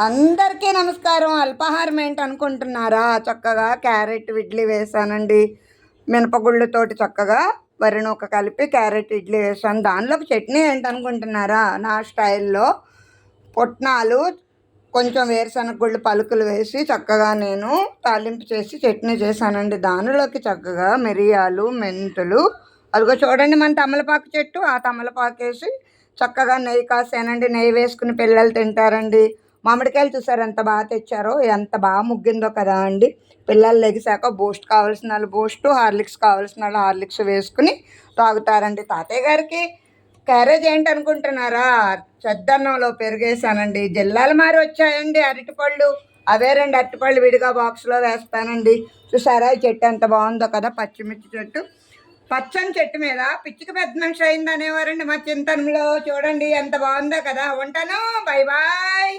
అందరికీ నమస్కారం. అల్పాహారం ఏంటి అనుకుంటున్నారా? చక్కగా క్యారెట్ ఇడ్లీ వేసానండి. మినపగుళ్ళతోటి చక్కగా వరి నూక కలిపి క్యారెట్ ఇడ్లీ వేసాను. దానిలోకి చట్నీ ఏంటనుకుంటున్నారా? నా స్టైల్లో పుట్నాలు, కొంచెం వేరుశనగ గుళ్ళు పలుకులు వేసి చక్కగా నేను తాలింపు చేసి చట్నీ చేశానండి. దానిలోకి చక్కగా మిరియాలు, మెంతులు, అదిగో చూడండి మన తమలపాకు చెట్టు, ఆ తమలపాకు వేసి చక్కగా నెయ్యి కాసానండి. నెయ్యి వేసుకుని పిల్లలు తింటారండి. మామిడికాయలు చూసారు ఎంత బాగా తెచ్చారో, ఎంత బాగా ముగ్గిందో కదా అండి. పిల్లలు లెగిసాక బూస్ట్ కావాల్సిన వాళ్ళు బూస్ట్, హార్లిక్స్ కావాల్సిన వాళ్ళు హార్లిక్స్ వేసుకుని తాగుతారండి. తాతయ్య గారికి క్యారేజ్ ఏంటి అనుకుంటున్నారా? చద్దన్నంలో పెరిగేసానండి. జిల్లాలు మారి వచ్చాయండి అరటిపళ్ళు. అవే 2 అరటిపళ్ళు విడిగా బాక్స్లో వేస్తానండి. చూసారా ఈ చెట్టు ఎంత బాగుందో కదా, పచ్చిమిర్చి చెట్టు. పచ్చని చెట్టు మీద పిచ్చికి పెద్ద మనిషి అయింది అనేవారండి మా చింతనంలో. చూడండి ఎంత బాగుందో కదా. ఉంటాను, బై బాయ్.